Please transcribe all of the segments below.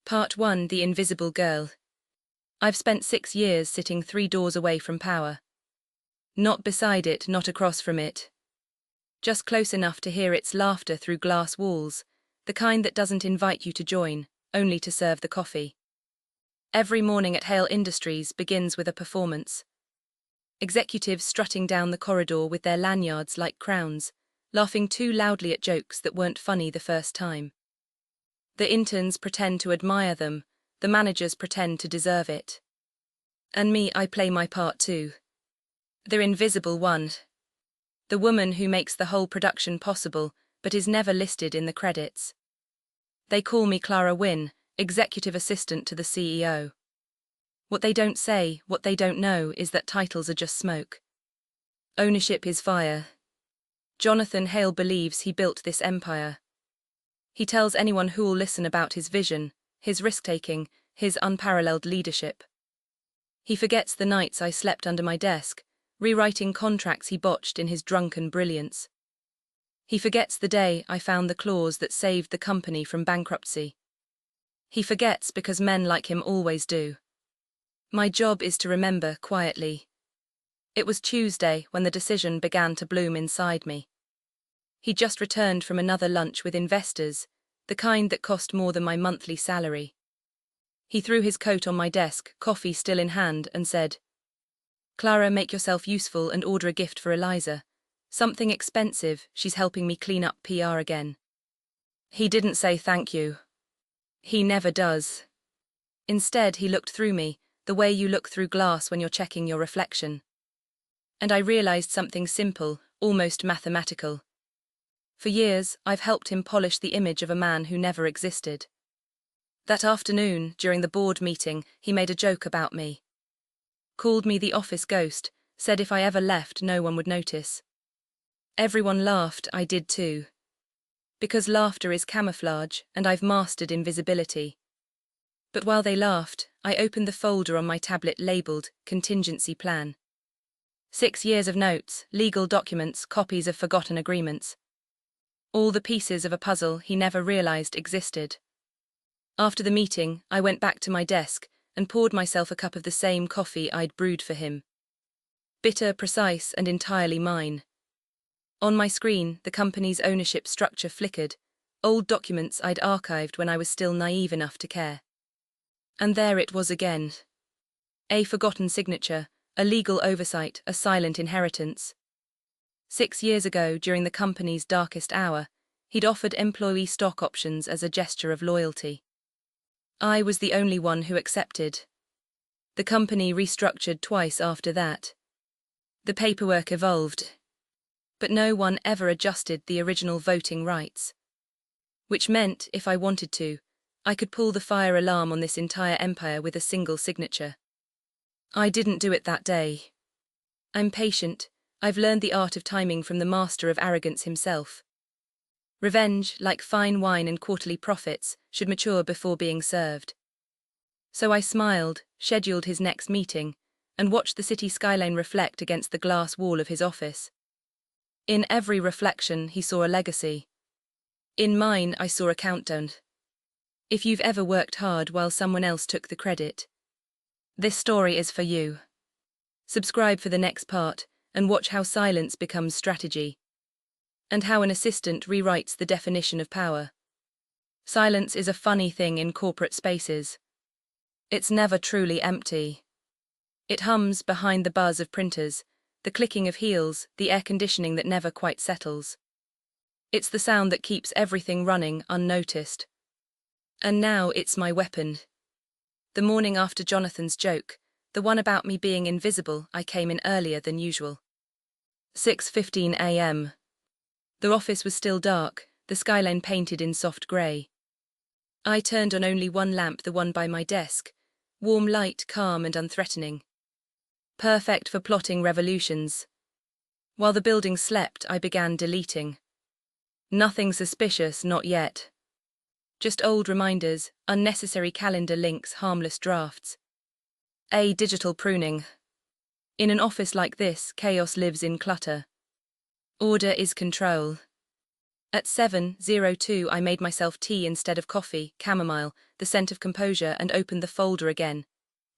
Part 1: The Invisible Girl. I've spent 6 years sitting 3 doors away from power. Not beside it, not across from it. Just close enough to hear its laughter through glass walls, the kind that doesn't invite you to join, only to serve the coffee. Every morning at Hale Industries begins with a performance. Executives strutting down the corridor with their lanyards like crowns, laughing too loudly at jokes that weren't funny the first time. The interns pretend to admire them, the managers pretend to deserve it. And me, I play my part too. The invisible one. The woman who makes the whole production possible, but is never listed in the credits. They call me Clara Wynne, executive assistant to the CEO. What they don't say, what they don't know, is that titles are just smoke. Ownership is fire. Jonathan Hale believes he built this empire. He tells anyone who'll listen about his vision, his risk-taking, his unparalleled leadership. He forgets the nights I slept under my desk, rewriting contracts he botched in his drunken brilliance. He forgets the day I found the clause that saved the company from bankruptcy. He forgets because men like him always do. My job is to remember quietly. It was Tuesday when the decision began to bloom inside me. He'd just returned from another lunch with investors, the kind that cost more than my monthly salary. He threw his coat on my desk, coffee still in hand, and said, "Clara, make yourself useful and order a gift for Eliza. Something expensive, she's helping me clean up PR again." He didn't say thank you. He never does. Instead, he looked through me, the way you look through glass when you're checking your reflection. And I realized something simple, almost mathematical. For years, I've helped him polish the image of a man who never existed. That afternoon, during the board meeting, he made a joke about me. Called me the office ghost, said if I ever left, no one would notice. Everyone laughed, I did too. Because laughter is camouflage, and I've mastered invisibility. But while they laughed, I opened the folder on my tablet labeled Contingency Plan. 6 years of notes, legal documents, copies of forgotten agreements. All the pieces of a puzzle he never realized existed. After the meeting, I went back to my desk and poured myself a cup of the same coffee I'd brewed for him. Bitter, precise, and entirely mine. On my screen, the company's ownership structure flickered, old documents I'd archived when I was still naive enough to care. And there it was again. A forgotten signature, a legal oversight, a silent inheritance. 6 years ago, during the company's darkest hour, he'd offered employee stock options as a gesture of loyalty. I was the only one who accepted. The company restructured twice after that. The paperwork evolved. But no one ever adjusted the original voting rights. Which meant, if I wanted to, I could pull the fire alarm on this entire empire with a single signature. I didn't do it that day. I'm patient. I've learned the art of timing from the master of arrogance himself. Revenge, like fine wine and quarterly profits, should mature before being served. So I smiled, scheduled his next meeting, and watched the city skyline reflect against the glass wall of his office. In every reflection, he saw a legacy. In mine, I saw a countdown. If you've ever worked hard while someone else took the credit, this story is for you. Subscribe for the next part, and watch how silence becomes strategy. And how an assistant rewrites the definition of power. Silence is a funny thing in corporate spaces. It's never truly empty. It hums behind the buzz of printers, the clicking of heels, the air conditioning that never quite settles. It's the sound that keeps everything running unnoticed. And now it's my weapon. The morning after Jonathan's joke, the one about me being invisible, I came in earlier than usual. 6:15 a.m. The office was still dark, the skyline painted in soft grey. I turned on only one lamp, the one by my desk, warm light, calm and unthreatening. Perfect for plotting revolutions. While the building slept, I began deleting. Nothing suspicious, not yet. Just old reminders, unnecessary calendar links, harmless drafts. A digital pruning. In an office like this, chaos lives in clutter. Order is control. At 7:02 I made myself tea instead of coffee, chamomile, the scent of composure, and opened the folder again.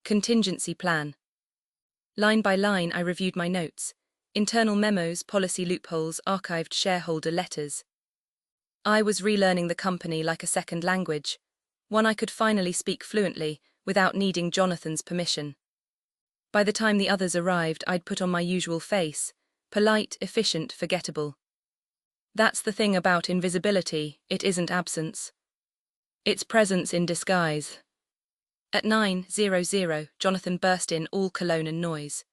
Contingency plan. Line by line I reviewed my notes. Internal memos, policy loopholes, archived shareholder letters. I was relearning the company like a second language, one I could finally speak fluently, without needing Jonathan's permission. By the time the others arrived, I'd put on my usual face, polite, efficient, forgettable. That's the thing about invisibility, it isn't absence. It's presence in disguise. At 9:00, Jonathan burst in, all cologne and noise.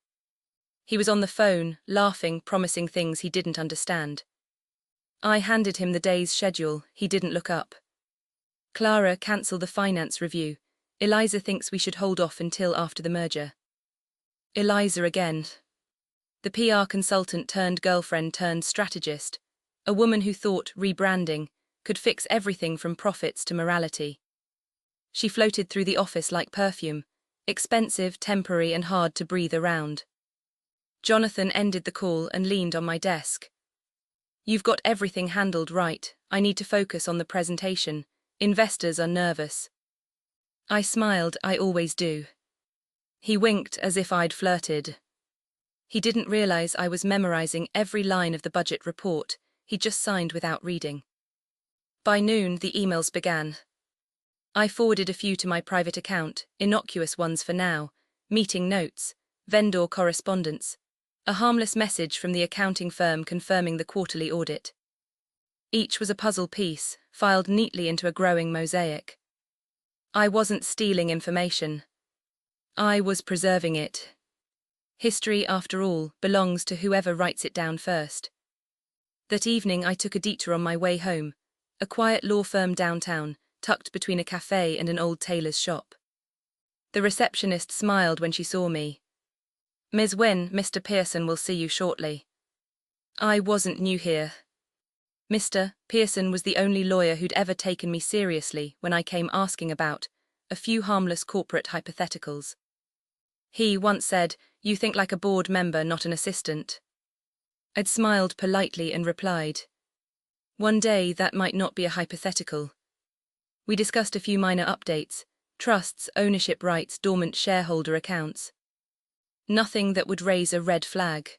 He was on the phone, laughing, promising things he didn't understand. I handed him the day's schedule. He didn't look up. Clara, cancel the finance review. Eliza thinks we should hold off until after the merger. Eliza again. The PR consultant turned girlfriend turned strategist, a woman who thought rebranding could fix everything from profits to morality. She floated through the office like perfume, expensive, temporary, and hard to breathe around. Jonathan ended the call and leaned on my desk. You've got everything handled right. I need to focus on the presentation. Investors are nervous. I smiled, I always do. He winked as if I'd flirted. He didn't realize I was memorizing every line of the budget report he just signed without reading. By noon, the emails began. I forwarded a few to my private account, innocuous ones for now, meeting notes, vendor correspondence, a harmless message from the accounting firm confirming the quarterly audit. Each was a puzzle piece, filed neatly into a growing mosaic. I wasn't stealing information. I was preserving it. History, after all, belongs to whoever writes it down first. That evening I took a detour on my way home, a quiet law firm downtown, tucked between a cafe and an old tailor's shop. The receptionist smiled when she saw me. Ms. Wynne, Mr. Pearson will see you shortly. I wasn't new here. Mr. Pearson was the only lawyer who'd ever taken me seriously when I came asking about a few harmless corporate hypotheticals. He once said, "You think like a board member, not an assistant." I'd smiled politely and replied, "One day that might not be a hypothetical." We discussed a few minor updates, trusts, ownership rights, dormant shareholder accounts. Nothing that would raise a red flag.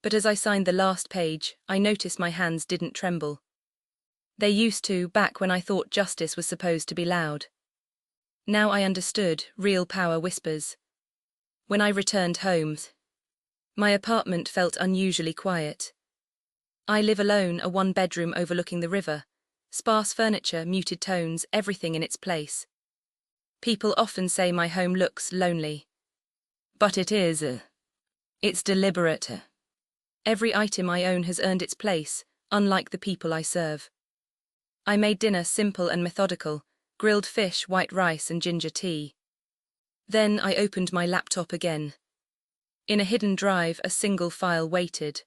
But as I signed the last page, I noticed my hands didn't tremble. They used to, back when I thought justice was supposed to be loud. Now I understood, real power whispers. When I returned home, my apartment felt unusually quiet. I live alone, a one-bedroom overlooking the river. Sparse furniture, muted tones, everything in its place. People often say my home looks lonely. But it is. It's deliberate. Every item I own has earned its place, unlike the people I serve. I made dinner simple and methodical, grilled fish, white rice, and ginger tea. Then I opened my laptop again. In a hidden drive, a single file waited.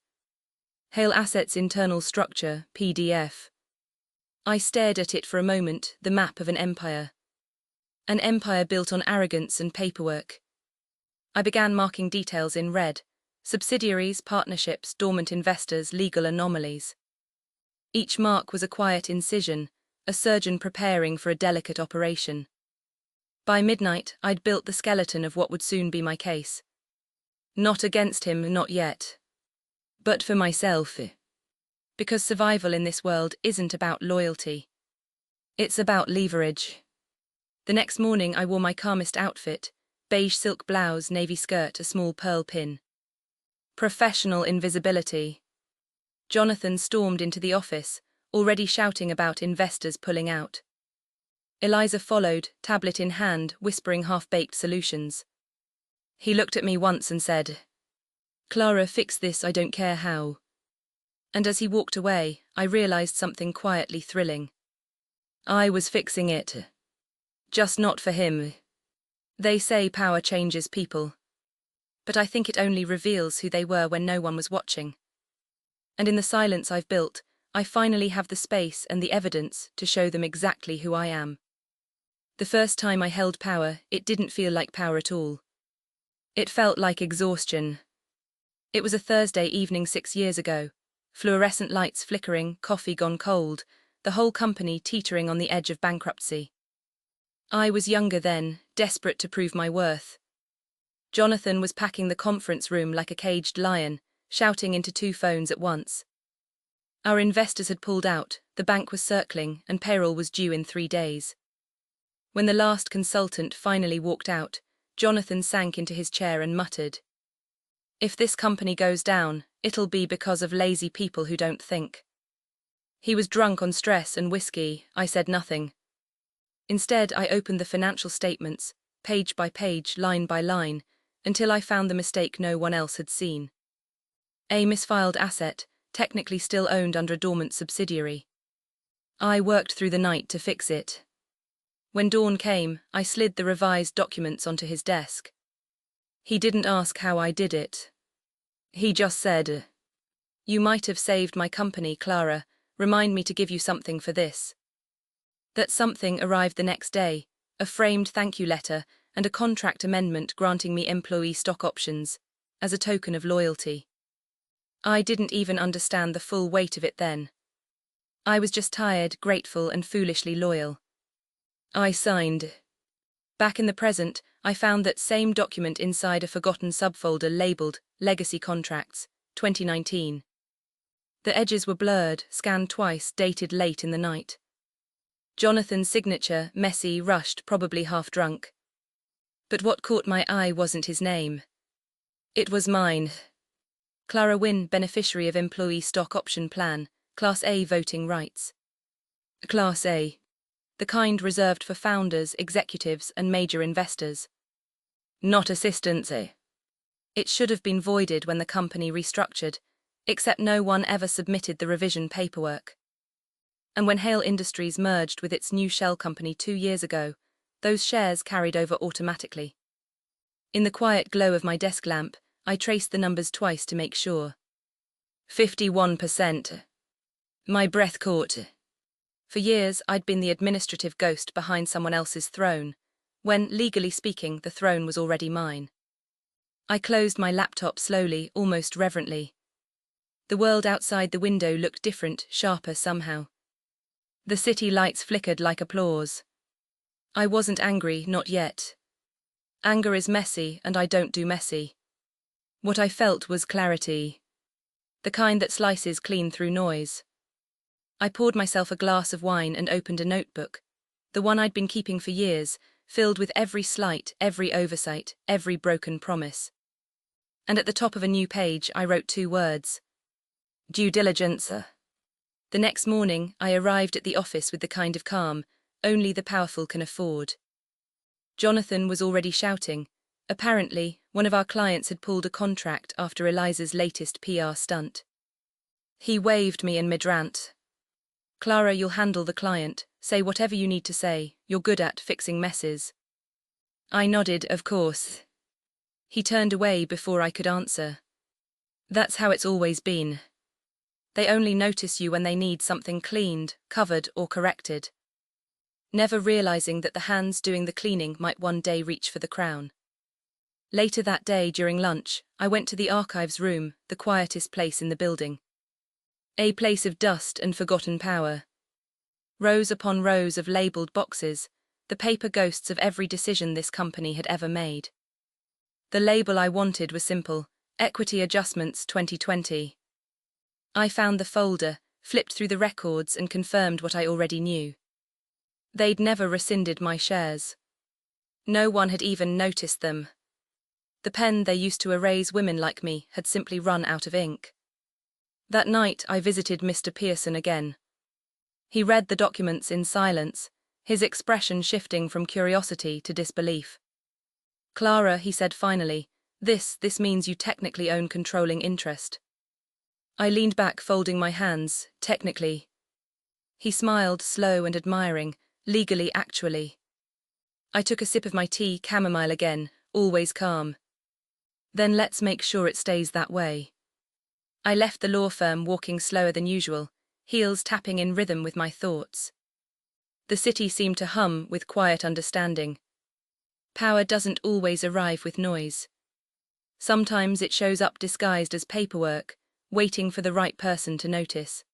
Hale Assets Internal Structure, PDF. I stared at it for a moment, the map of an empire. An empire built on arrogance and paperwork. I began marking details in red: subsidiaries, partnerships, dormant investors, legal anomalies. Each mark was a quiet incision, a surgeon preparing for a delicate operation. By midnight, I'd built the skeleton of what would soon be my case. Not against him, not yet. But for myself. Because survival in this world isn't about loyalty. It's about leverage. The next morning I wore my calmest outfit, beige silk blouse, navy skirt, a small pearl pin. Professional invisibility. Jonathan stormed into the office, already shouting about investors pulling out. Eliza followed, tablet in hand, whispering half-baked solutions. He looked at me once and said, "Clara, fix this, I don't care how." And as he walked away, I realized something quietly thrilling. I was fixing it. Just not for him. They say power changes people. But I think it only reveals who they were when no one was watching. And in the silence I've built, I finally have the space and the evidence to show them exactly who I am. The first time I held power, it didn't feel like power at all. It felt like exhaustion. It was a Thursday evening 6 years ago, fluorescent lights flickering, coffee gone cold, the whole company teetering on the edge of bankruptcy. I was younger then, desperate to prove my worth. Jonathan was packing the conference room like a caged lion, shouting into 2 phones at once. Our investors had pulled out, the bank was circling, and payroll was due in 3 days. When the last consultant finally walked out, Jonathan sank into his chair and muttered, "If this company goes down, it'll be because of lazy people who don't think." He was drunk on stress and whiskey. I said nothing. Instead, I opened the financial statements, page by page, line by line, until I found the mistake no one else had seen. A misfiled asset, technically still owned under a dormant subsidiary. I worked through the night to fix it. When dawn came, I slid the revised documents onto his desk. He didn't ask how I did it. He just said, "You might have saved my company, Clara. Remind me to give you something for this." That something arrived the next day, a framed thank you letter and a contract amendment granting me employee stock options, as a token of loyalty. I didn't even understand the full weight of it then. I was just tired, grateful, and foolishly loyal. I signed. Back in the present, I found that same document inside a forgotten subfolder labeled Legacy Contracts, 2019. The edges were blurred, scanned twice, dated late in the night. Jonathan's signature, messy, rushed, probably half drunk. But what caught my eye wasn't his name. It was mine. Clara Wynne, beneficiary of Employee Stock Option Plan, Class A voting rights. Class A. The kind reserved for founders, executives, and major investors. Not assistants, eh? It should have been voided when the company restructured, except no one ever submitted the revision paperwork. And when Hale Industries merged with its new shell company 2 years ago, those shares carried over automatically. In the quiet glow of my desk lamp, I traced the numbers twice to make sure. 51%. My breath caught. For years, I'd been the administrative ghost behind someone else's throne, when, legally speaking, the throne was already mine. I closed my laptop slowly, almost reverently. The world outside the window looked different, sharper somehow. The city lights flickered like applause. I wasn't angry, not yet. Anger is messy, and I don't do messy. What I felt was clarity. The kind that slices clean through noise. I poured myself a glass of wine and opened a notebook, the one I'd been keeping for years, filled with every slight, every oversight, every broken promise. And at the top of a new page, I wrote 2 words. Due diligence. The next morning, I arrived at the office with the kind of calm only the powerful can afford. Jonathan was already shouting. Apparently, one of our clients had pulled a contract after Eliza's latest PR stunt. He waved me in mid-rant. "Clara, you'll handle the client. Say whatever you need to say. You're good at fixing messes." I nodded, of course. He turned away before I could answer. "That's how it's always been. They only notice you when they need something cleaned, covered, or corrected. Never realizing that the hands doing the cleaning might one day reach for the crown." Later that day, during lunch, I went to the archives room, the quietest place in the building. A place of dust and forgotten power. Rows upon rows of labeled boxes, the paper ghosts of every decision this company had ever made. The label I wanted was simple: Equity Adjustments 2020. I found the folder, flipped through the records, and confirmed what I already knew. They'd never rescinded my shares. No one had even noticed them. The pen they used to erase women like me had simply run out of ink. That night, I visited Mr. Pearson again. He read the documents in silence, his expression shifting from curiosity to disbelief. "Clara," he said finally, this means you technically own controlling interest." I leaned back, folding my hands. "Technically." He smiled, slow and admiring. "Legally, actually." I took a sip of my tea, chamomile again, always calm. "Then let's make sure it stays that way." I left the law firm, walking slower than usual, heels tapping in rhythm with my thoughts. The city seemed to hum with quiet understanding. Power doesn't always arrive with noise. Sometimes it shows up disguised as paperwork, waiting for the right person to notice.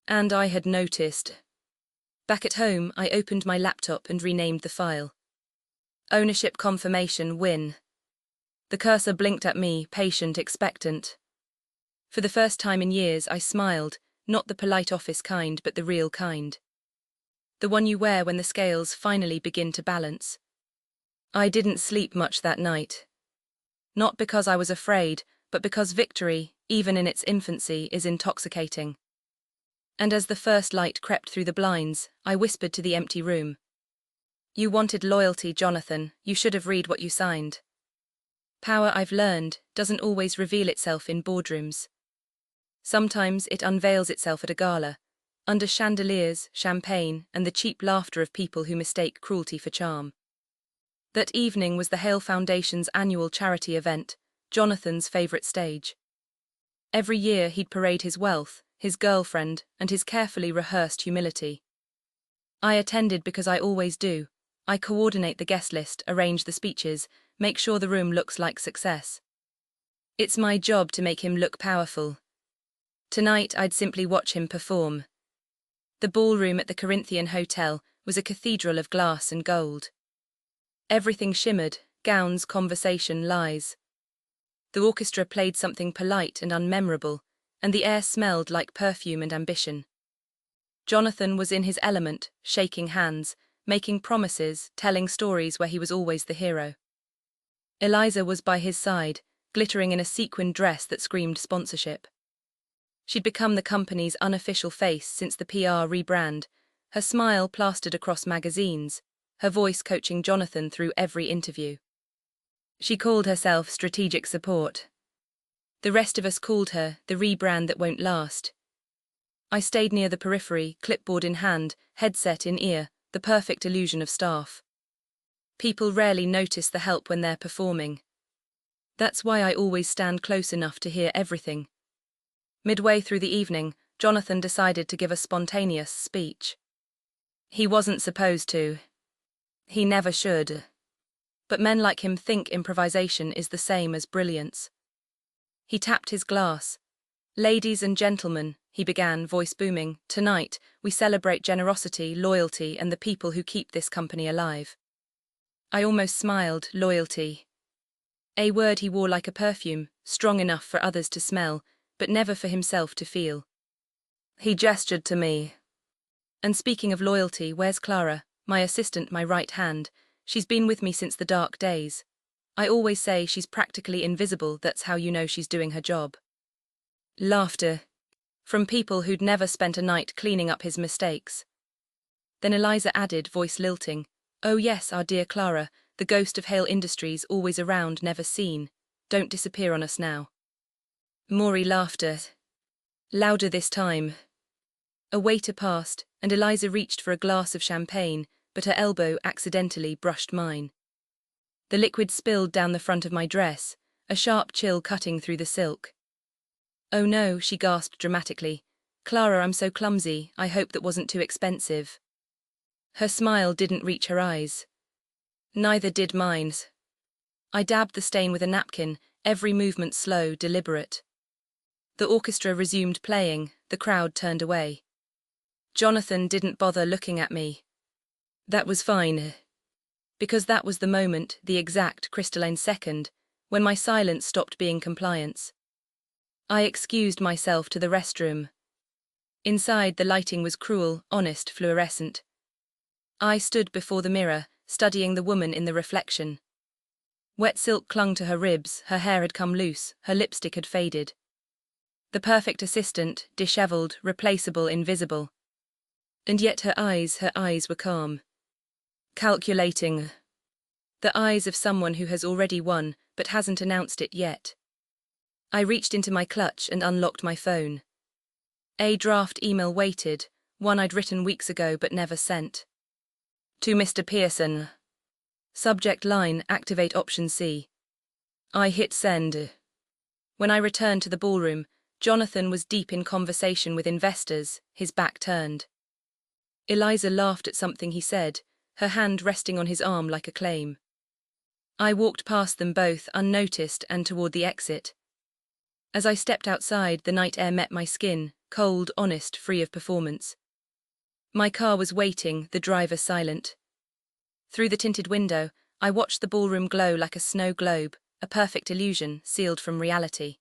And I had noticed. Back at home, I opened my laptop and renamed the file. Ownership confirmation win. The cursor blinked at me, patient, expectant. For the first time in years, I smiled, not the polite office kind, but the real kind. The one you wear when the scales finally begin to balance. I didn't sleep much that night. Not because I was afraid, but because victory, even in its infancy, is intoxicating. And as the first light crept through the blinds, I whispered to the empty room. You wanted loyalty, Jonathan, you should have read what you signed. Power, I've learned, doesn't always reveal itself in boardrooms. Sometimes it unveils itself at a gala, under chandeliers, champagne, and the cheap laughter of people who mistake cruelty for charm. That evening was the Hale Foundation's annual charity event, Jonathan's favourite stage. Every year he'd parade his wealth, his girlfriend, and his carefully rehearsed humility. I attended because I always do. I coordinate the guest list, arrange the speeches, make sure the room looks like success. It's my job to make him look powerful. Tonight I'd simply watch him perform. The ballroom at the Corinthian Hotel was a cathedral of glass and gold. Everything shimmered, gowns, conversation, lies. The orchestra played something polite and unmemorable, and the air smelled like perfume and ambition. Jonathan was in his element, shaking hands, making promises, telling stories where he was always the hero. Eliza was by his side, glittering in a sequined dress that screamed sponsorship. She'd become the company's unofficial face since the PR rebrand, her smile plastered across magazines, her voice coaching Jonathan through every interview. She called herself strategic support. The rest of us called her the rebrand that won't last. I stayed near the periphery, clipboard in hand, headset in ear, the perfect illusion of staff. People rarely notice the help when they're performing. That's why I always stand close enough to hear everything. Midway through the evening, Jonathan decided to give a spontaneous speech. He wasn't supposed to. He never should. But men like him think improvisation is the same as brilliance. He tapped his glass. Ladies and gentlemen, he began, voice booming, tonight we celebrate generosity, loyalty, and the people who keep this company alive. I almost smiled, loyalty. A word he wore like a perfume, strong enough for others to smell, but never for himself to feel. He gestured to me. And speaking of loyalty, where's Clara, my assistant, my right hand? She's been with me since the dark days. I always say she's practically invisible, that's how you know she's doing her job. Laughter. From people who'd never spent a night cleaning up his mistakes. Then Eliza added, voice lilting, oh yes, our dear Clara, the ghost of Hale Industries, always around, never seen. Don't disappear on us now. Maury laughter. Louder this time. A waiter passed, and Eliza reached for a glass of champagne, but her elbow accidentally brushed mine. The liquid spilled down the front of my dress, a sharp chill cutting through the silk. Oh no, she gasped dramatically. Clara, I'm so clumsy, I hope that wasn't too expensive. Her smile didn't reach her eyes. Neither did mine. I dabbed the stain with a napkin, every movement slow, deliberate. The orchestra resumed playing, the crowd turned away. Jonathan didn't bother looking at me. That was fine. Because that was the moment, the exact crystalline second, when my silence stopped being compliance. I excused myself to the restroom. Inside, the lighting was cruel, honest, fluorescent. I stood before the mirror, studying the woman in the reflection. Wet silk clung to her ribs, her hair had come loose, her lipstick had faded. The perfect assistant, dishevelled, replaceable, invisible. And yet her eyes were calm. Calculating. The eyes of someone who has already won, but hasn't announced it yet. I reached into my clutch and unlocked my phone. A draft email waited, one I'd written weeks ago but never sent. To Mr. Pearson. Subject line, activate option C. I hit send. When I returned to the ballroom, Jonathan was deep in conversation with investors, his back turned. Eliza laughed at something he said, her hand resting on his arm like a claim. I walked past them both, unnoticed, and toward the exit. As I stepped outside, the night air met my skin, cold, honest, free of performance. My car was waiting, the driver silent. Through the tinted window, I watched the ballroom glow like a snow globe, a perfect illusion sealed from reality.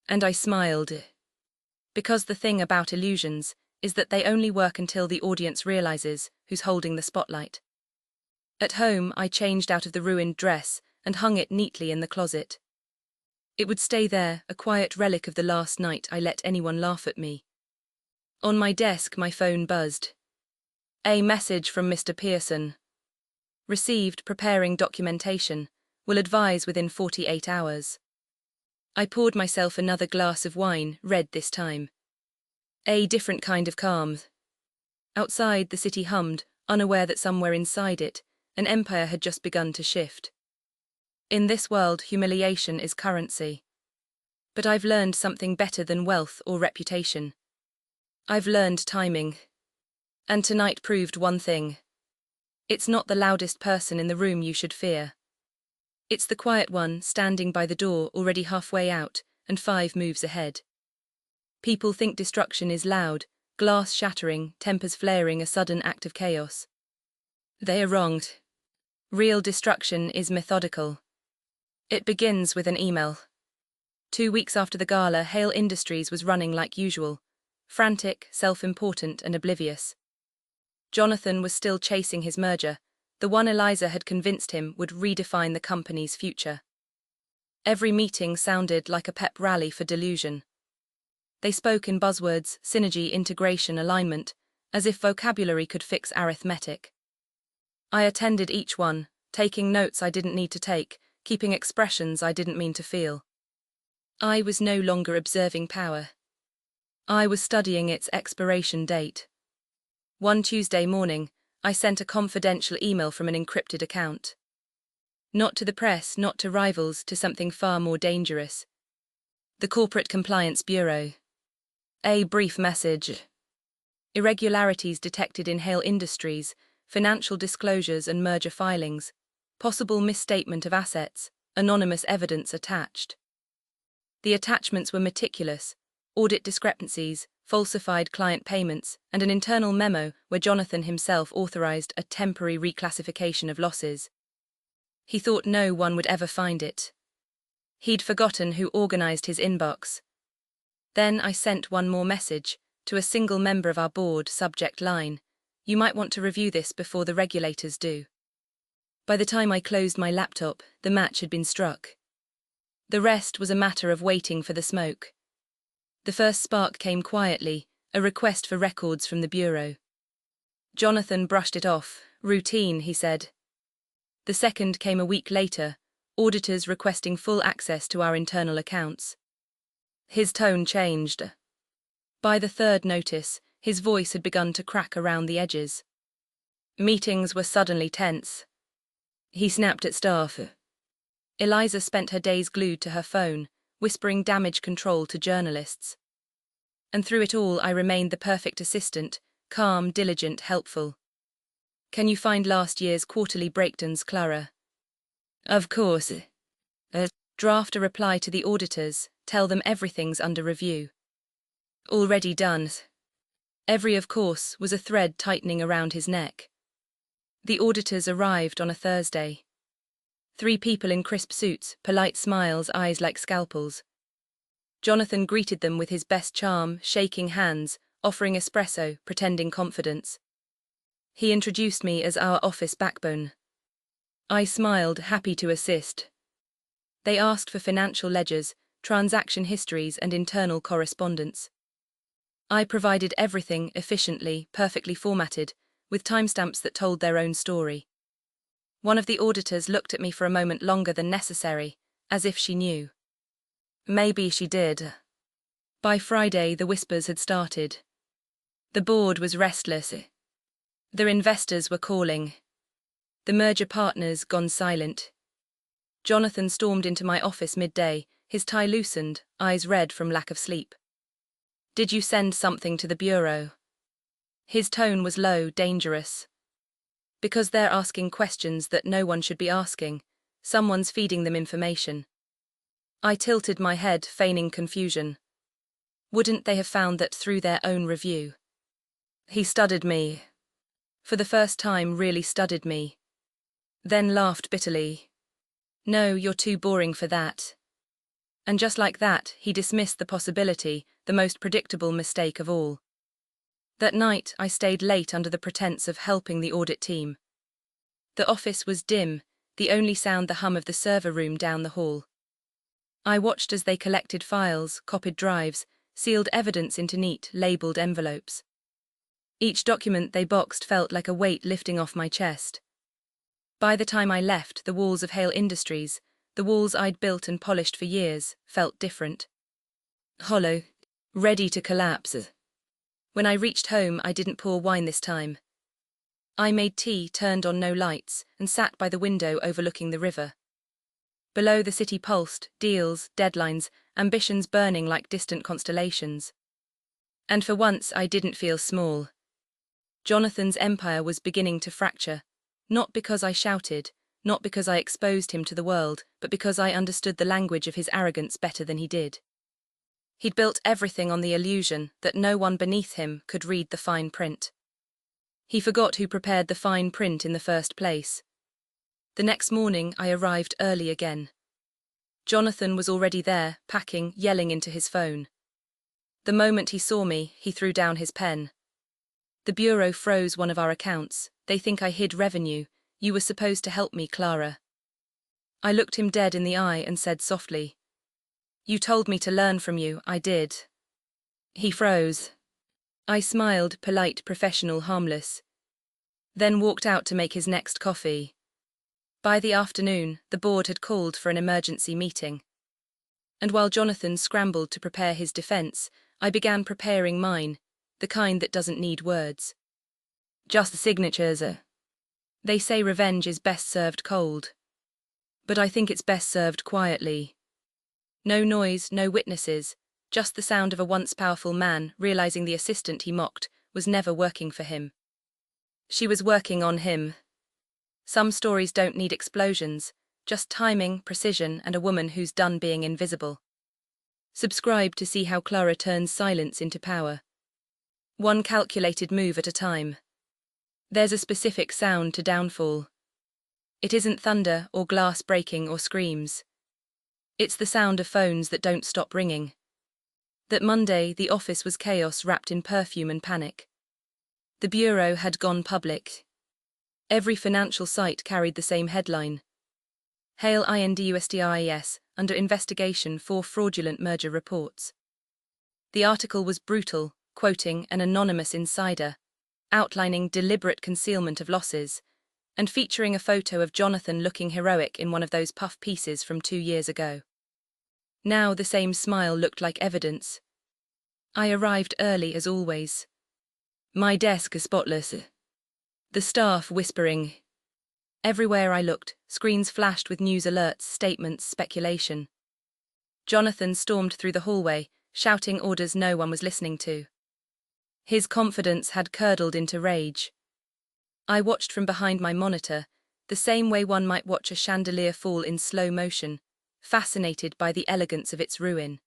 And I smiled. Because the thing about illusions is that they only work until the audience realizes who's holding the spotlight. At home, I changed out of the ruined dress and hung it neatly in the closet. It would stay there, a quiet relic of the last night I let anyone laugh at me. On my desk, my phone buzzed. A message from Mr. Pearson. Received, preparing documentation. Will advise within 48 hours. I poured myself another glass of wine, red this time. A different kind of calm. Outside, the city hummed, unaware that somewhere inside it, an empire had just begun to shift. In this world, humiliation is currency. But I've learned something better than wealth or reputation. I've learned timing. And tonight proved one thing. It's not the loudest person in the room you should fear. It's the quiet one standing by the door, already halfway out and 5 moves ahead. People think destruction is loud, glass shattering, tempers flaring, a sudden act of chaos. They are wrong. Real destruction is methodical. It begins with an email. 2 weeks after the gala, Hale Industries was running like usual, frantic, self-important and oblivious. Jonathan was still chasing his merger, the one Eliza had convinced him would redefine the company's future. Every meeting sounded like a pep rally for delusion. They spoke in buzzwords, synergy, integration, alignment, as if vocabulary could fix arithmetic. I attended each one, taking notes I didn't need to take, keeping expressions I didn't mean to feel. I was no longer observing power. I was studying its expiration date. One Tuesday morning, I sent a confidential email from an encrypted account. Not to the press, not to rivals, to something far more dangerous. The Corporate Compliance Bureau. A brief message. Irregularities detected in Hale Industries, financial disclosures and merger filings, possible misstatement of assets, anonymous evidence attached. The attachments were meticulous, audit discrepancies, falsified client payments, and an internal memo where Jonathan himself authorized a temporary reclassification of losses. He thought no one would ever find it. He'd forgotten who organized his inbox. Then I sent one more message, to a single member of our board, subject line, "You might want to review this before the regulators do." By the time I closed my laptop, the match had been struck. The rest was a matter of waiting for the smoke. The first spark came quietly, a request for records from the Bureau. Jonathan brushed it off. Routine, he said. The second came a week later, auditors requesting full access to our internal accounts. His tone changed. By the third notice, his voice had begun to crack around the edges. Meetings were suddenly tense. He snapped at staff. Eliza spent her days glued to her phone, whispering damage control to journalists. And through it all, I remained the perfect assistant, calm, diligent, helpful. "Can you find last year's quarterly breakdowns, Clara?" "Of course." Draft a reply to the auditors, tell them everything's under review. "Already done." Every "of course" was a thread tightening around his neck. The auditors arrived on a Thursday. 3 people in crisp suits, polite smiles, eyes like scalpels. Jonathan greeted them with his best charm, shaking hands, offering espresso, pretending confidence. He introduced me as our office backbone. I smiled, happy to assist. They asked for financial ledgers, transaction histories, and internal correspondence. I provided everything efficiently, perfectly formatted, with timestamps that told their own story. One of the auditors looked at me for a moment longer than necessary, as if she knew. Maybe she did. By Friday, the whispers had started. The board was restless. Their investors were calling. The merger partners gone silent. Jonathan stormed into my office midday, his tie loosened, eyes red from lack of sleep. "Did you send something to the Bureau?" His tone was low, dangerous. "Because they're asking questions that no one should be asking. Someone's feeding them information." I tilted my head, feigning confusion. Wouldn't they have found that through their own review? He studied me. For the first time, really studied me. Then laughed bitterly. No, you're too boring for that. And just like that, he dismissed the possibility, the most predictable mistake of all. That night, I stayed late under the pretense of helping the audit team. The office was dim, the only sound the hum of the server room down the hall. I watched as they collected files, copied drives, sealed evidence into neat, labeled envelopes. Each document they boxed felt like a weight lifting off my chest. By the time I left, the walls of Hale Industries, the walls I'd built and polished for years, felt different. Hollow, ready to collapse. When I reached home, I didn't pour wine this time. I made tea, turned on no lights, and sat by the window overlooking the river. Below, the city pulsed, deals, deadlines, ambitions burning like distant constellations. And for once, I didn't feel small. Jonathan's empire was beginning to fracture, not because I shouted, not because I exposed him to the world, but because I understood the language of his arrogance better than he did. He'd built everything on the illusion that no one beneath him could read the fine print. He forgot who prepared the fine print in the first place. The next morning, I arrived early again. Jonathan was already there, packing, yelling into his phone. The moment he saw me, he threw down his pen. The bureau froze one of our accounts. They think I hid revenue. You were supposed to help me, Clara. I looked him dead in the eye and said softly, "You told me to learn from you, I did." He froze. I smiled, polite, professional, harmless. Then walked out to make his next coffee. By the afternoon, the board had called for an emergency meeting. And while Jonathan scrambled to prepare his defense, I began preparing mine, the kind that doesn't need words. Just the signatures. They say revenge is best served cold. But I think it's best served quietly. No noise, no witnesses, just the sound of a once powerful man realizing the assistant he mocked was never working for him. She was working on him. Some stories don't need explosions, just timing, precision, and a woman who's done being invisible. Subscribe to see how Clara turns silence into power. One calculated move at a time. There's a specific sound to downfall. It isn't thunder or glass breaking or screams. It's the sound of phones that don't stop ringing. That Monday, the office was chaos wrapped in perfume and panic. The bureau had gone public. Every financial site carried the same headline. Hale INDUSTRIS, under investigation for fraudulent merger reports. The article was brutal, quoting an anonymous insider, outlining deliberate concealment of losses, and featuring a photo of Jonathan looking heroic in one of those puff pieces from 2 years ago. Now the same smile looked like evidence. I arrived early as always. My desk is spotless. The staff whispering. Everywhere I looked, screens flashed with news alerts, statements, speculation. Jonathan stormed through the hallway, shouting orders no one was listening to. His confidence had curdled into rage. I watched from behind my monitor, the same way one might watch a chandelier fall in slow motion, fascinated by the elegance of its ruin.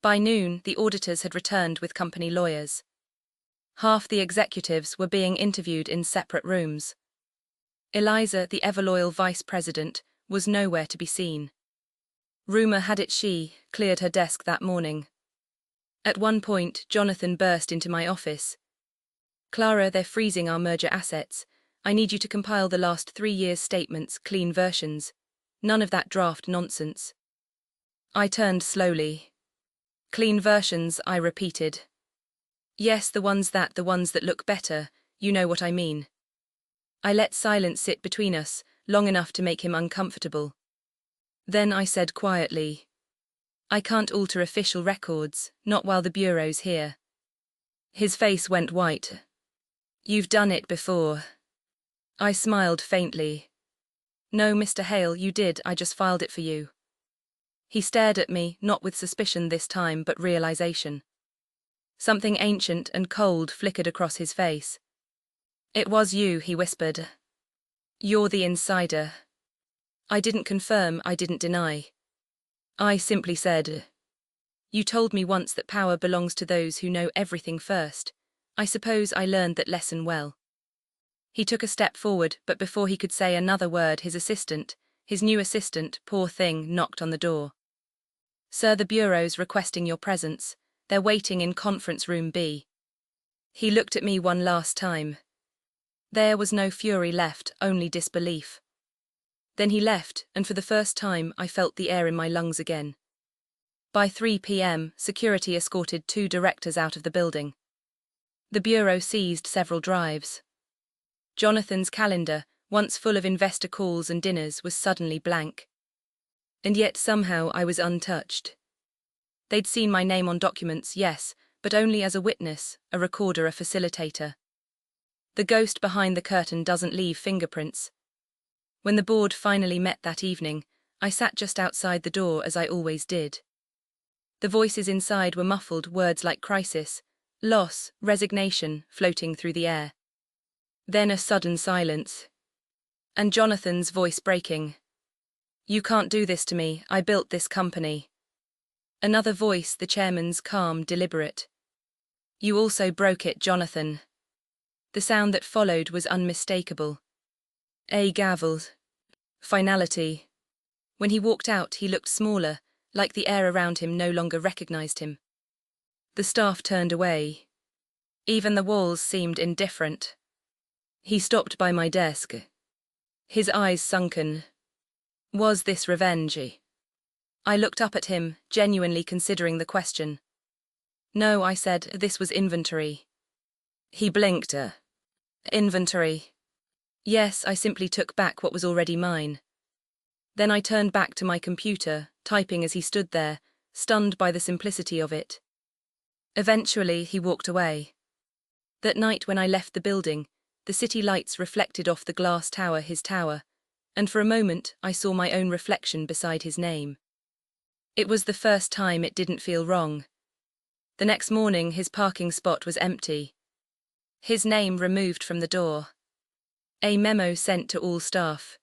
By noon, the auditors had returned with company lawyers. Half the executives were being interviewed in separate rooms. Eliza, the ever-loyal vice president, was nowhere to be seen. Rumor had it she cleared her desk that morning. At one point, Jonathan burst into my office. "Clara, they're freezing our merger assets. I need you to compile the last 3 years' statements, clean versions. None of that draft nonsense." I turned slowly. "Clean versions," I repeated. "Yes, the ones that look better, you know what I mean." I let silence sit between us, long enough to make him uncomfortable. Then I said quietly, "I can't alter official records, not while the bureau's here." His face went white. "You've done it before." I smiled faintly. "No, Mr. Hale, you did, I just filed it for you." He stared at me, not with suspicion this time, but realization. Something ancient and cold flickered across his face. "It was you," he whispered. "You're the insider." I didn't confirm, I didn't deny. I simply said, "You told me once that power belongs to those who know everything first. I suppose I learned that lesson well." He took a step forward, but before he could say another word, his new assistant, poor thing, knocked on the door. "Sir, the bureau's requesting your presence. They're waiting in conference room B." He looked at me one last time. There was no fury left, only disbelief. Then he left, and for the first time I felt the air in my lungs again. By 3 p.m., security escorted 2 directors out of the building. The bureau seized several drives. Jonathan's calendar, once full of investor calls and dinners, was suddenly blank. And yet somehow I was untouched. They'd seen my name on documents, yes, but only as a witness, a recorder, a facilitator. The ghost behind the curtain doesn't leave fingerprints. When the board finally met that evening, I sat just outside the door as I always did. The voices inside were muffled, words like crisis, loss, resignation floating through the air. Then a sudden silence. And Jonathan's voice breaking. "You can't do this to me, I built this company." Another voice, the chairman's, calm, deliberate. "You also broke it, Jonathan." The sound that followed was unmistakable. A gavel. Finality. When he walked out, he looked smaller, like the air around him no longer recognized him. The staff turned away. Even the walls seemed indifferent. He stopped by my desk. His eyes sunken. Was this revenge? I looked up at him, genuinely considering the question. "No," I said, "this was inventory." He blinked. "Inventory?" "Yes," I simply took back what was already mine. Then I turned back to my computer, typing as he stood there, stunned by the simplicity of it. Eventually, he walked away. That night when I left the building, the city lights reflected off the glass tower, his tower, and for a moment I saw my own reflection beside his name. It was the first time it didn't feel wrong. The next morning, his parking spot was empty. His name removed from the door. A memo sent to all staff.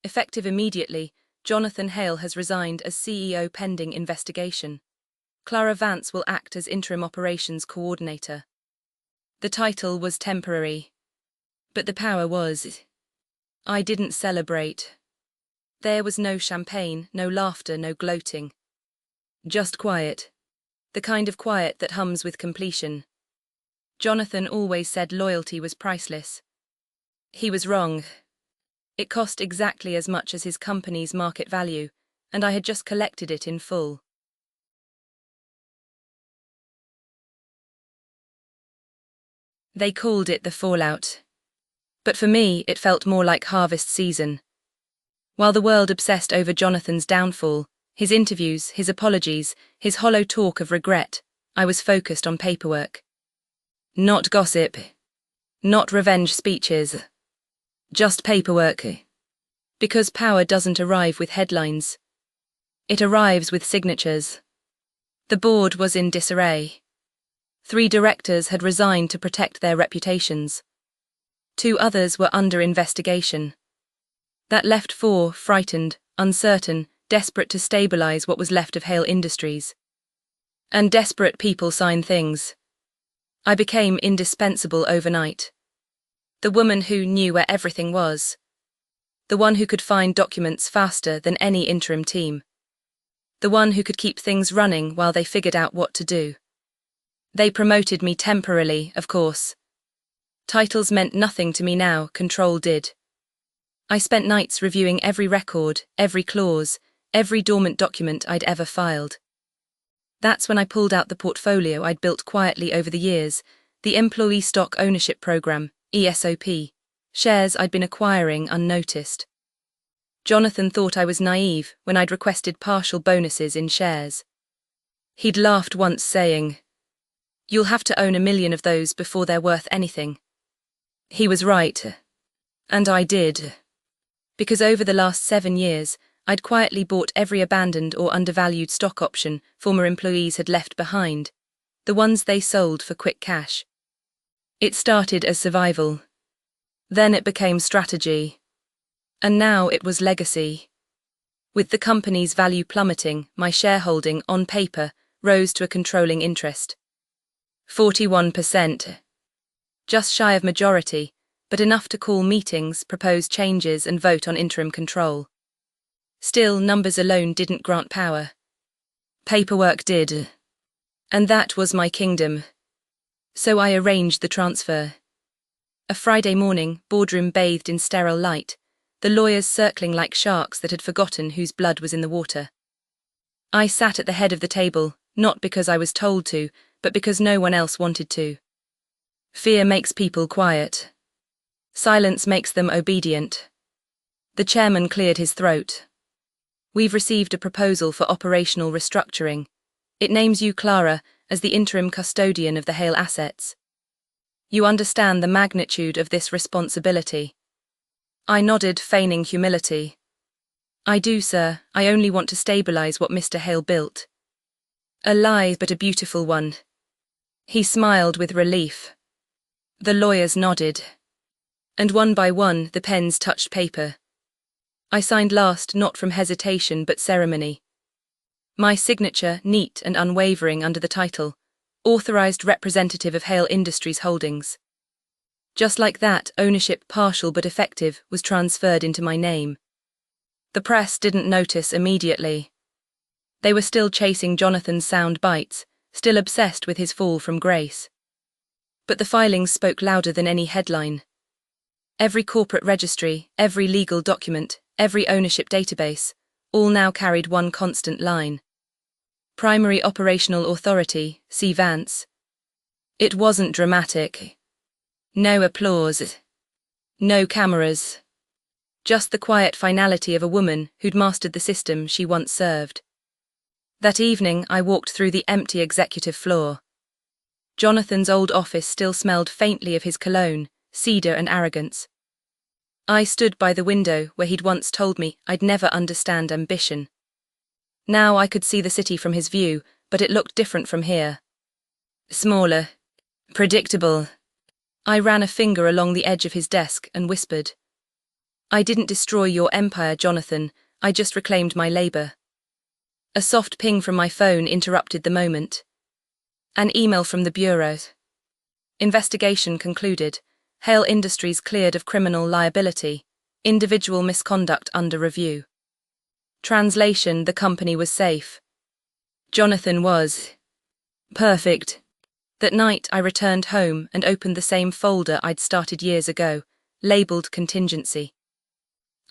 Effective immediately, Jonathan Hale has resigned as CEO pending investigation. Clara Vance will act as interim operations coordinator. The title was temporary. But the power was. I didn't celebrate. There was no champagne, no laughter, no gloating. Just quiet. The kind of quiet that hums with completion. Jonathan always said loyalty was priceless. He was wrong. It cost exactly as much as his company's market value, and I had just collected it in full. They called it the fallout. But for me, it felt more like harvest season. While the world obsessed over Jonathan's downfall, his interviews, his apologies, his hollow talk of regret, I was focused on paperwork. Not gossip. Not revenge speeches. Just paperwork. Because power doesn't arrive with headlines. It arrives with signatures. The board was in disarray. 3 directors had resigned to protect their reputations. 2 others were under investigation. That left 4 frightened, uncertain, desperate to stabilize what was left of Hale Industries. And desperate people sign things. I became indispensable overnight. The woman who knew where everything was. The one who could find documents faster than any interim team. The one who could keep things running while they figured out what to do. They promoted me temporarily, of course. Titles meant nothing to me now, control did. I spent nights reviewing every record, every clause, every dormant document I'd ever filed. That's when I pulled out the portfolio I'd built quietly over the years, the Employee Stock Ownership Program, ESOP, shares I'd been acquiring unnoticed. Jonathan thought I was naive when I'd requested partial bonuses in shares. He'd laughed once, saying, "You'll have to own 1 million of those before they're worth anything." He was right. And I did. Because over the last 7 years, I'd quietly bought every abandoned or undervalued stock option former employees had left behind, the ones they sold for quick cash. It started as survival. Then it became strategy. And now it was legacy. With the company's value plummeting, my shareholding, on paper, rose to a controlling interest. 41%. Just shy of majority, but enough to call meetings, propose changes and vote on interim control. Still, numbers alone didn't grant power. Paperwork did. And that was my kingdom. So I arranged the transfer. A Friday morning, boardroom bathed in sterile light, the lawyers circling like sharks that had forgotten whose blood was in the water. I sat at the head of the table, not because I was told to, but because no one else wanted to. Fear makes people quiet. Silence makes them obedient. The chairman cleared his throat. We've received a proposal for operational restructuring. It names you, Clara, as the interim custodian of the Hale assets. You understand the magnitude of this responsibility. I nodded, feigning humility. I do, sir. I only want to stabilize what Mr. Hale built. A lie, but a beautiful one. He smiled with relief. The lawyers nodded. And one by one, the pens touched paper. I signed last, not from hesitation but ceremony. My signature, neat and unwavering under the title, Authorized Representative of Hale Industries Holdings. Just like that, ownership, partial but effective, was transferred into my name. The press didn't notice immediately. They were still chasing Jonathan's sound bites, still obsessed with his fall from grace. But the filings spoke louder than any headline. Every corporate registry, every legal document, every ownership database, all now carried one constant line. Primary Operational Authority, C. Vance. It wasn't dramatic. No applause. No cameras. Just the quiet finality of a woman who'd mastered the system she once served. That evening, I walked through the empty executive floor. Jonathan's old office still smelled faintly of his cologne, cedar and arrogance. I stood by the window where he'd once told me I'd never understand ambition. Now I could see the city from his view, but it looked different from here. Smaller. Predictable. I ran a finger along the edge of his desk and whispered. I didn't destroy your empire, Jonathan, I just reclaimed my labor. A soft ping from my phone interrupted the moment. An email from the bureau. Investigation concluded. Hale Industries cleared of criminal liability. Individual misconduct under review. Translation: the company was safe. Jonathan was perfect. That night I returned home and opened the same folder I'd started years ago, labeled contingency.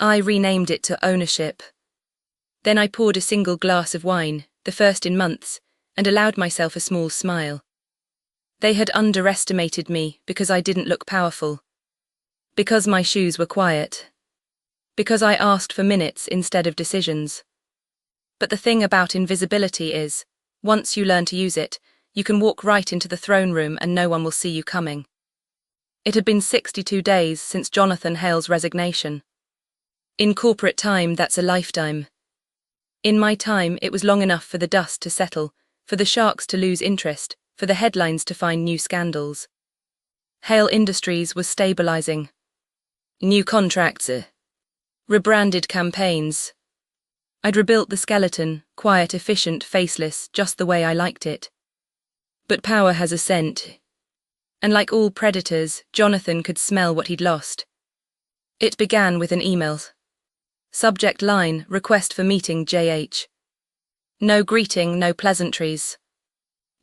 I renamed it to ownership. Then I poured a single glass of wine, the first in months, and allowed myself a small smile. They had underestimated me because I didn't look powerful. Because my shoes were quiet. Because I asked for minutes instead of decisions. But the thing about invisibility is, once you learn to use it, you can walk right into the throne room and no one will see you coming. It had been 62 days since Jonathan Hale's resignation. In corporate time, that's a lifetime. In my time, it was long enough for the dust to settle, for the sharks to lose interest, for the headlines to find new scandals. Hale Industries was stabilizing. New contracts. Rebranded campaigns. I'd rebuilt the skeleton, quiet, efficient, faceless, just the way I liked it. But power has a scent. And like all predators, Jonathan could smell what he'd lost. It began with an email. Subject line: request for meeting JH. No greeting, no pleasantries.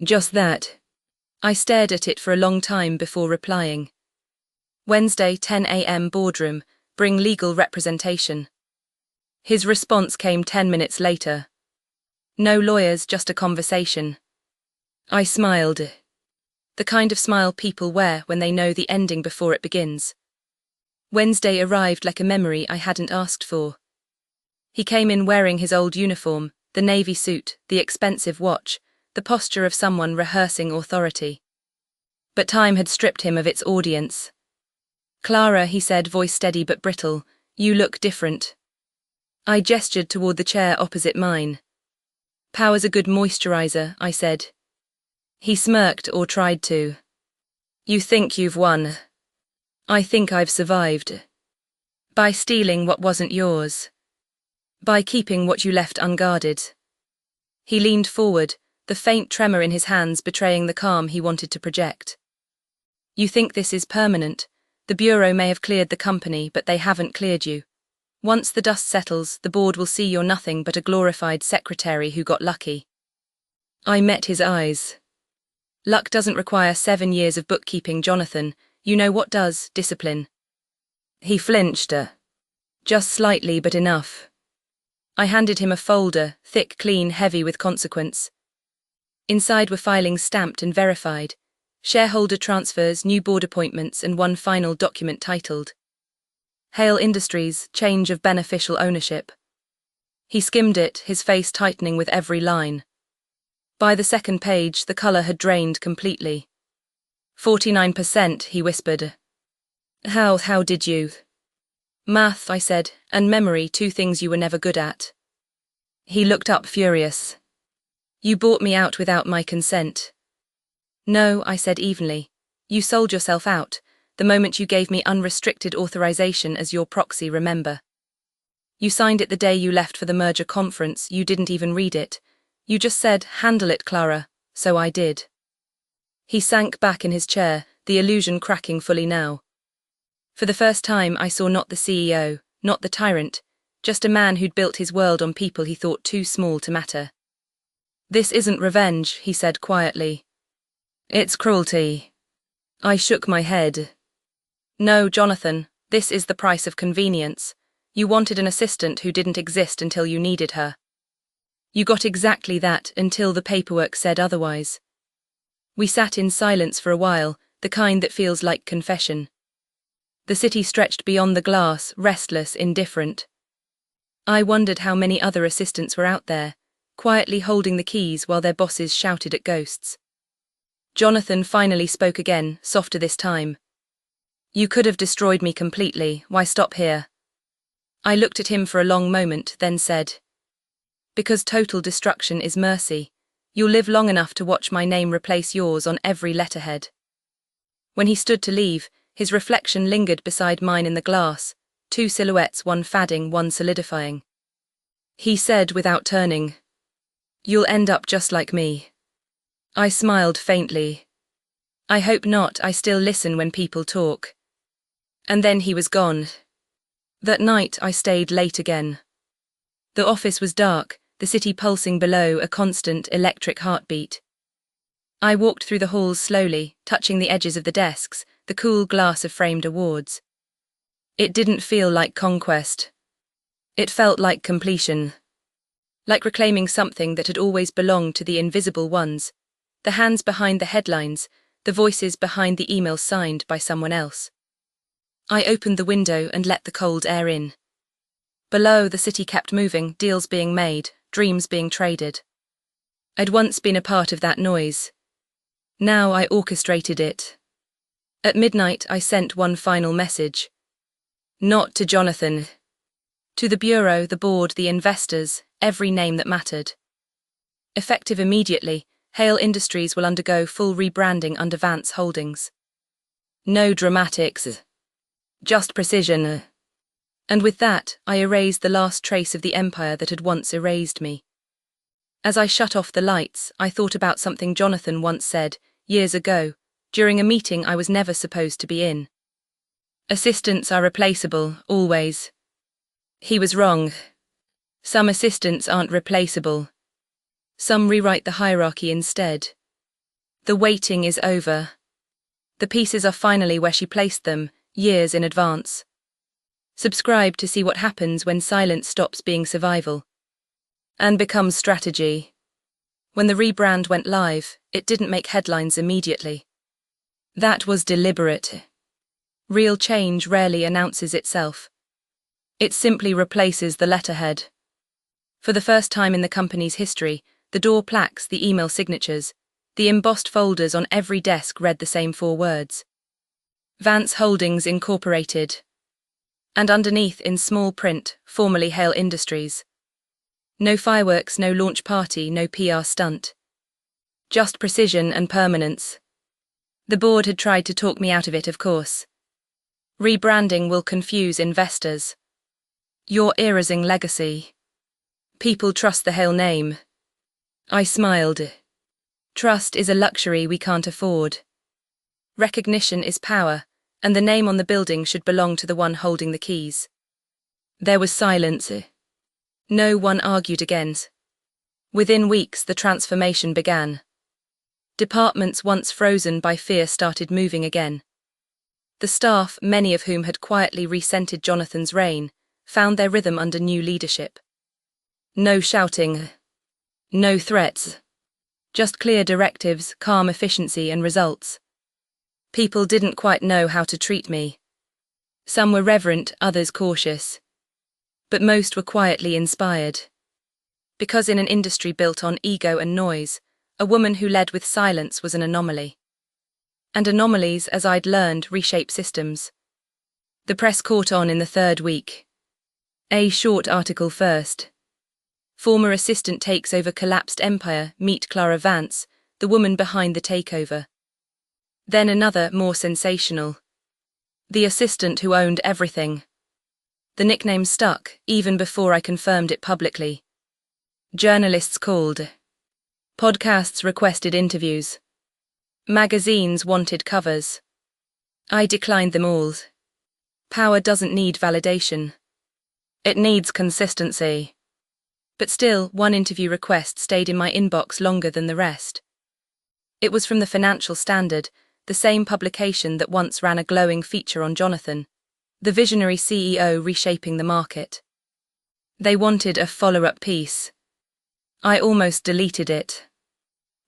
Just that. I stared at it for a long time before replying. Wednesday, 10 a.m. boardroom, bring legal representation. His response came 10 minutes later. No lawyers, just a conversation. I smiled. The kind of smile people wear when they know the ending before it begins. Wednesday arrived like a memory I hadn't asked for. He came in wearing his old uniform, the navy suit, the expensive watch, the posture of someone rehearsing authority. But time had stripped him of its audience. Clara, he said, voice steady but brittle, you look different. I gestured toward the chair opposite mine. Power's a good moisturizer, I said. He smirked, or tried to. You think you've won. I think I've survived. By stealing what wasn't yours. By keeping what you left unguarded. He leaned forward, the faint tremor in his hands betraying the calm he wanted to project. You think this is permanent. The Bureau may have cleared the company, but they haven't cleared you. Once the dust settles, the board will see you're nothing but a glorified secretary who got lucky. I met his eyes. Luck doesn't require 7 years of bookkeeping, Jonathan. You know what does? Discipline. He flinched. Just slightly, but enough. I handed him a folder, thick, clean, heavy with consequence. Inside were filings stamped and verified, shareholder transfers, new board appointments, and one final document titled Hale Industries, Change of Beneficial Ownership. He skimmed it, his face tightening with every line. By the second page, the color had drained completely. 49%, he whispered. How did you? Math, I said, and memory, 2 things you were never good at. He looked up furious. You bought me out without my consent. No, I said evenly. You sold yourself out, the moment you gave me unrestricted authorization as your proxy, remember. You signed it the day you left for the merger conference, you didn't even read it. You just said, handle it, Clara, so I did. He sank back in his chair, the illusion cracking fully now. For the first time I saw not the CEO, not the tyrant, just a man who'd built his world on people he thought too small to matter. This isn't revenge, he said quietly. It's cruelty. I shook my head. No, Jonathan, this is the price of convenience. You wanted an assistant who didn't exist until you needed her. You got exactly that until the paperwork said otherwise. We sat in silence for a while, the kind that feels like confession. The city stretched beyond the glass, restless, indifferent. I wondered how many other assistants were out there, quietly holding the keys while their bosses shouted at ghosts. Jonathan finally spoke again, softer this time. You could have destroyed me completely, why stop here? I looked at him for a long moment, then said, because total destruction is mercy. You'll live long enough to watch my name replace yours on every letterhead. When he stood to leave, his reflection lingered beside mine in the glass, 2 silhouettes, one fading, one solidifying. He said without turning, you'll end up just like me. I smiled faintly. I hope not, I still listen when people talk. And then he was gone. That night I stayed late again. The office was dark, the city pulsing below, a constant electric heartbeat. I walked through the halls slowly, touching the edges of the desks, the cool glass of framed awards. It didn't feel like conquest. It felt like completion. Like reclaiming something that had always belonged to the invisible ones, the hands behind the headlines, the voices behind the emails signed by someone else. I opened the window and let the cold air in. Below, the city kept moving, deals being made, dreams being traded. I'd once been a part of that noise. Now I orchestrated it. At midnight, I sent one final message. Not to Jonathan. To the Bureau, the board, the investors, every name that mattered. Effective immediately, Hale Industries will undergo full rebranding under Vance Holdings. No dramatics. Just precision. And with that, I erased the last trace of the empire that had once erased me. As I shut off the lights, I thought about something Jonathan once said, years ago, during a meeting I was never supposed to be in. Assistants are replaceable, always. He was wrong. Some assistants aren't replaceable. Some rewrite the hierarchy instead. The waiting is over. The pieces are finally where she placed them, years in advance. Subscribe to see what happens when silence stops being survival and becomes strategy. When the rebrand went live, it didn't make headlines immediately. That was deliberate. Real change rarely announces itself. It simply replaces the letterhead. For the first time in the company's history, the door plaques, the email signatures, the embossed folders on every desk read the same 4 words. Vance Holdings Incorporated. And underneath, in small print, formerly Hale Industries. No fireworks, no launch party, no PR stunt. Just precision and permanence. The board had tried to talk me out of it, of course. Rebranding will confuse investors. You're erasing legacy. People trust the Hale name. I smiled. Trust is a luxury we can't afford. Recognition is power, and the name on the building should belong to the one holding the keys. There was silence. No one argued again. Within weeks, the transformation began. Departments once frozen by fear started moving again. The staff, many of whom had quietly resented Jonathan's reign, found their rhythm under new leadership. No shouting. No threats. Just clear directives, calm efficiency and results. People didn't quite know how to treat me. Some were reverent, others cautious. But most were quietly inspired. Because in an industry built on ego and noise, a woman who led with silence was an anomaly. And anomalies, as I'd learned, reshape systems. The press caught on in the third week. A short article first. Former assistant takes over collapsed empire, meet Clara Vance, the woman behind the takeover. Then another, more sensational. The assistant who owned everything. The nickname stuck, even before I confirmed it publicly. Journalists called. Podcasts requested interviews. Magazines wanted covers. I declined them all. Power doesn't need validation. It needs consistency. But still, one interview request stayed in my inbox longer than the rest. It was from the Financial Standard, the same publication that once ran a glowing feature on Jonathan, the visionary CEO reshaping the market. They wanted a follow-up piece. I almost deleted it.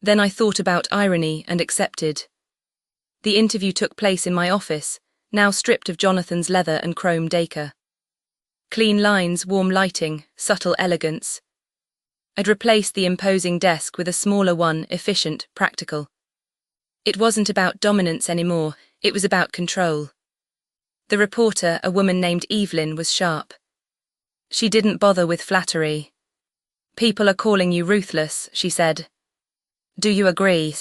Then I thought about irony and accepted. The interview took place in my office, now stripped of Jonathan's leather and chrome decor. Clean lines, warm lighting, subtle elegance. I'd replaced the imposing desk with a smaller one, efficient, practical. It wasn't about dominance anymore, it was about control. The reporter, a woman named Evelyn, was sharp. She didn't bother with flattery. "People are calling you ruthless," she said. "Do you agree?"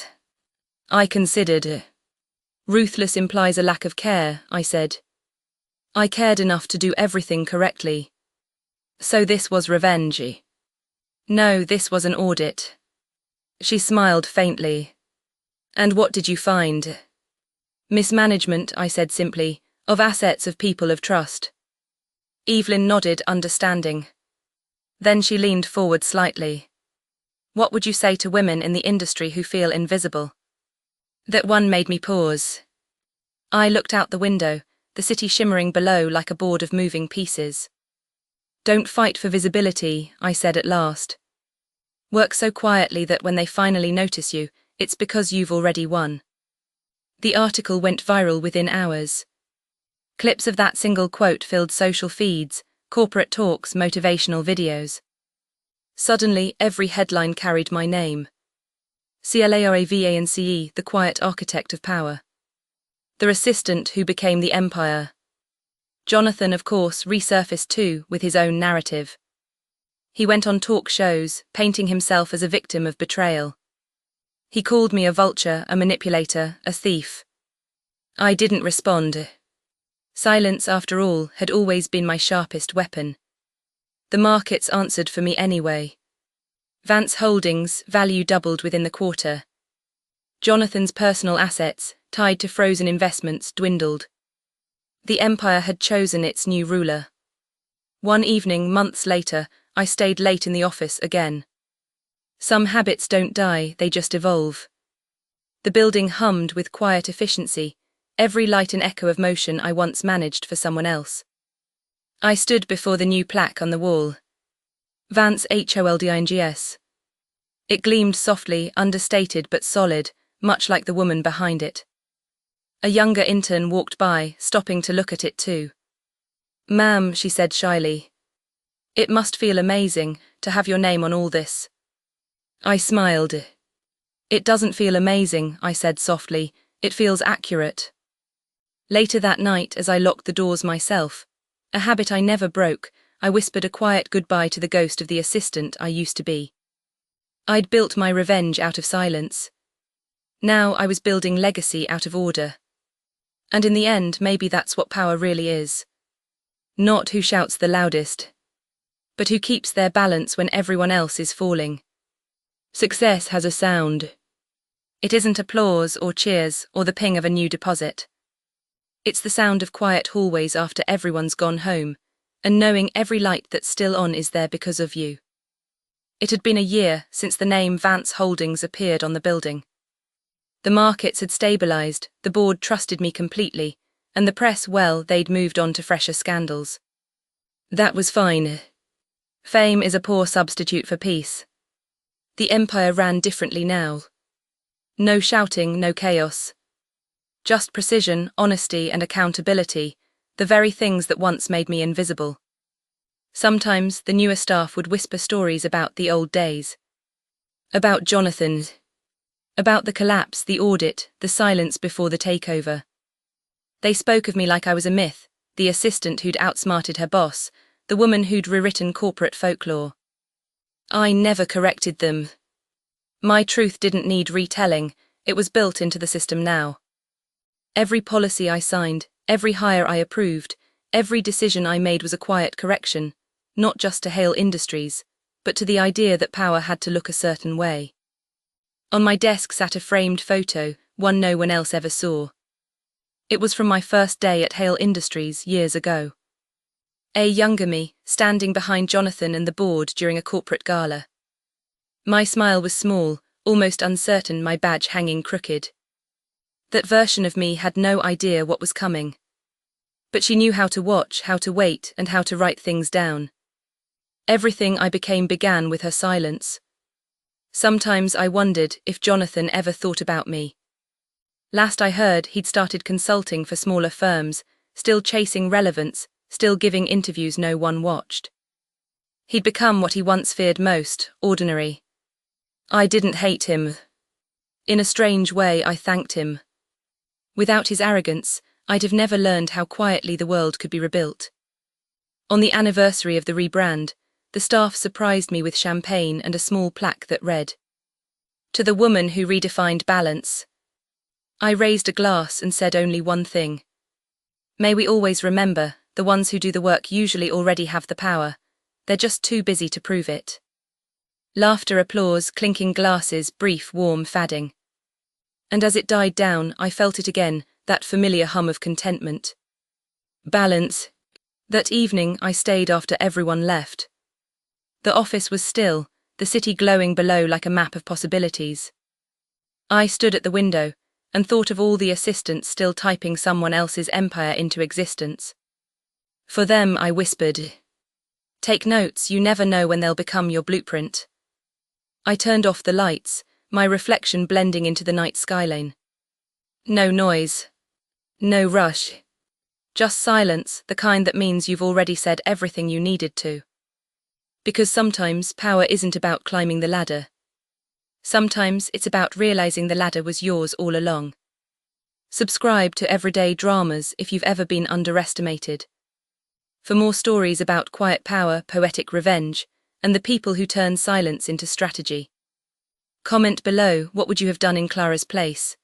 I considered. "Ruthless implies a lack of care," I said. I cared enough to do everything correctly. So this was revenge. No, this was an audit. She smiled faintly. "And what did you find?" "Mismanagement," I said simply, "of assets of people of trust." Evelyn nodded, understanding. Then she leaned forward slightly. "What would you say to women in the industry who feel invisible?" That one made me pause. I looked out the window, the city shimmering below like a board of moving pieces. "Don't fight for visibility," I said at last. "Work so quietly that when they finally notice you, it's because you've already won." The article went viral within hours. Clips of that single quote filled social feeds, corporate talks, motivational videos. Suddenly, every headline carried my name. CLARAVANCE, the quiet architect of power. The assistant who became the empire. Jonathan, of course, resurfaced too, with his own narrative. He went on talk shows, painting himself as a victim of betrayal. He called me a vulture, a manipulator, a thief. I didn't respond. Silence, after all, had always been my sharpest weapon. The markets answered for me anyway. Vance Holdings' value doubled within the quarter. Jonathan's personal assets, tied to frozen investments, dwindled. The empire had chosen its new ruler. One evening, months later, I stayed late in the office again. Some habits don't die, they just evolve. The building hummed with quiet efficiency, every light an echo of motion I once managed for someone else. I stood before the new plaque on the wall. Vance Holdings. It gleamed softly, understated but solid, much like the woman behind it. A younger intern walked by, stopping to look at it too. "Ma'am," she said shyly. "It must feel amazing to have your name on all this." I smiled. "It doesn't feel amazing," I said softly. "It feels accurate." Later that night, as I locked the doors myself, a habit I never broke, I whispered a quiet goodbye to the ghost of the assistant I used to be. I'd built my revenge out of silence. Now I was building legacy out of order. And in the end, maybe that's what power really is. Not who shouts the loudest. but who keeps their balance when everyone else is falling. Success has a sound. It isn't applause or cheers or the ping of a new deposit. It's the sound of quiet hallways after everyone's gone home, and knowing every light that's still on is there because of you. It had been a year since the name Vance Holdings appeared on the building. The markets had stabilized, the board trusted me completely, and the press, well, they'd moved on to fresher scandals. That was fine. Fame is a poor substitute for peace. The empire ran differently now. No shouting, no chaos. Just precision, honesty, and accountability, the very things that once made me invisible. Sometimes the newer staff would whisper stories about the old days. About Jonathan. About the collapse, the audit, the silence before the takeover. They spoke of me like I was a myth, the assistant who'd outsmarted her boss, the woman who'd rewritten corporate folklore. I never corrected them. My truth didn't need retelling, it was built into the system now. Every policy I signed, every hire I approved, every decision I made was a quiet correction, not just to Hale Industries, but to the idea that power had to look a certain way. On my desk sat a framed photo, one no one else ever saw. It was from my first day at Hale Industries years ago. A younger me, standing behind Jonathan and the board during a corporate gala. My smile was small, almost uncertain, my badge hanging crooked. That version of me had no idea what was coming. But she knew how to watch, how to wait, and how to write things down. Everything I became began with her silence. Sometimes I wondered if Jonathan ever thought about me. Last I heard, he'd started consulting for smaller firms, still chasing relevance, still giving interviews no one watched. He'd become what he once feared most, ordinary. I didn't hate him. In a strange way, I thanked him. Without his arrogance, I'd have never learned how quietly the world could be rebuilt. On the anniversary of the rebrand, the staff surprised me with champagne and a small plaque that read, "To the woman who redefined balance." I raised a glass and said only one thing. May we always remember, the ones who do the work usually already have the power. They're just too busy to prove it. Laughter, applause, clinking glasses, brief, warm fadding. And as it died down, I felt it again, that familiar hum of contentment. Balance. That evening, I stayed after everyone left. The office was still, the city glowing below like a map of possibilities. I stood at the window and thought of all the assistants still typing someone else's empire into existence. For them, I whispered, "Take notes, you never know when they'll become your blueprint." I turned off the lights, my reflection blending into the night skyline. No noise. No rush. Just silence, the kind that means you've already said everything you needed to. Because sometimes power isn't about climbing the ladder. Sometimes it's about realizing the ladder was yours all along. Subscribe to Everyday Dramas if you've ever been underestimated. For more stories about quiet power, poetic revenge, and the people who turn silence into strategy. Comment below, what would you have done in Clara's place?